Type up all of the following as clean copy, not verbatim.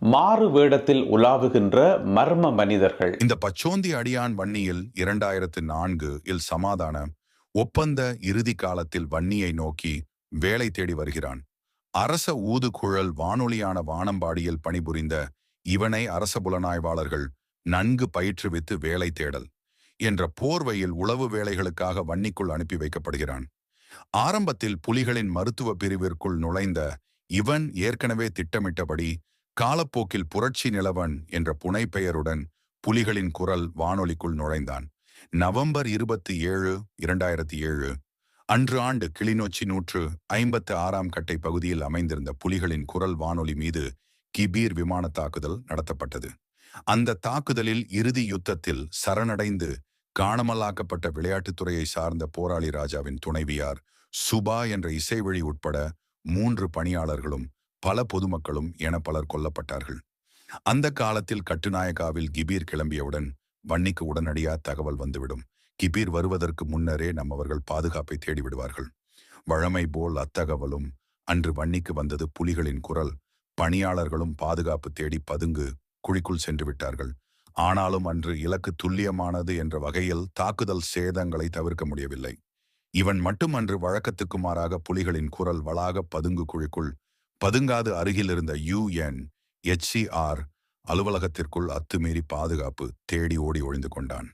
மாறு வேடத்தில் உலாவுகின்ற மர்ம மனிதர்கள். இந்த பச்சோந்தி அடியான் வன்னியில் 2004 இல் சமாதான ஒப்பந்த இறுதி காலத்தில் வன்னியை நோக்கி வேலை தேடி வருகிறான். அரச ஊதுகுழல் வானொலியான வானம்பாடியில் பணிபுரிந்த இவனை அரச புலனாய்வாளர்கள் நன்கு பயிற்றுவித்து வேலை தேடல் என்ற போர்வையில் உளவு வேலைகளுக்காக வன்னிக்குள் அனுப்பி வைக்கப்படுகிறான். ஆரம்பத்தில் புலிகளின் மருத்துவ பிரிவிற்குள் நுழைந்த இவன் ஏற்கனவே திட்டமிட்டபடி காலப்போக்கில் புரட்சி நிலவன் என்ற புனைப்பெயருடன் புலிகளின் குரல் வானொலிக்குள் நுழைந்தான். நவம்பர் 27, 2007 அன்று ஆண்டு கிளிநொச்சி 156ஆம் கட்டை பகுதியில் அமைந்திருந்த புலிகளின் குரல் வானொலி மீது கிபீர் விமான தாக்குதல் நடத்தப்பட்டது. அந்த தாக்குதலில் இறுதி யுத்தத்தில் சரணடைந்து காணாமலாக்கப்பட்ட விளையாட்டுத்துறையை சார்ந்த போராளி ராஜாவின் துணைவியார் சுபா என்ற இசைவழி உட்பட 3 பணியாளர்களும் பல பொதுமக்களும் என பலர் கொல்லப்பட்டார்கள். அந்த காலத்தில் கட்டுநாயக்காவில் கிபீர் கிளம்பியவுடன் வன்னிக்கு உடனடியா தகவல் வந்துவிடும். கிபீர் வருவதற்கு முன்னரே நம்மவர்கள் பாதுகாப்பை தேடிவிடுவார்கள். வழமை போல் அத்தகவலும் அன்று வன்னிக்கு வந்தது. புலிகளின் குரல் பணியாளர்களும் பாதுகாப்பு தேடி பதுங்கு குழிக்குள் சென்று விட்டார்கள். ஆனாலும் அன்று இலக்கு துல்லியமானது என்ற வகையில் தாக்குதல் சேதங்களை தவிர்க்க முடியவில்லை. இவன் மட்டும் அன்று வழக்கத்துக்கு மாறாக புலிகளின் குரல் வளாக பதுங்கு குழிக்குள் பதுங்காது அருகில் இருந்த UNHCR அலுவலகத்திற்குள் அத்துமீறி பாதுகாப்பு தேடி ஓடி ஒளிந்து கொண்டான்.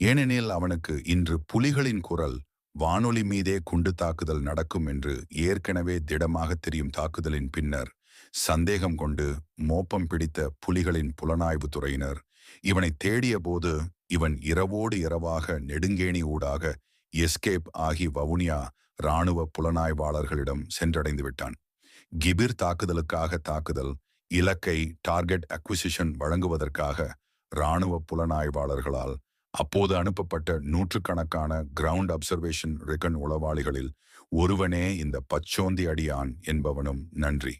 ஏனெனில் அவனுக்கு இன்று புலிகளின் குரல் வானொலி மீதே குண்டு தாக்குதல் நடக்கும் என்று ஏற்கனவே திடமாக தெரியும். தாக்குதலின் பின்னர் சந்தேகம் கொண்டு மோப்பம் பிடித்த புலிகளின் புலனாய்வு துறையினர் இவனை தேடிய போது இவன் இரவோடு இரவாக நெடுங்கேணி ஊடாக எஸ்கேப் ஆகி வவுனியா இராணுவ புலனாய்வாளர்களிடம் சென்றடைந்து விட்டான். கிபிர் தாக்குதலுக்காக தாக்குதல் இலக்கை டார்கெட் அக்விசிஷன் வழங்குவதற்காக இராணுவ புலனாய்வாளர்களால் அப்போது அனுப்பப்பட்ட நூற்றுக்கணக்கான கிரவுண்ட் அப்சர்வேஷன் ரெகன் உளவாளிகளில் ஒருவனே இந்த பச்சோந்தி அடியான் என்பவனும் நன்றி.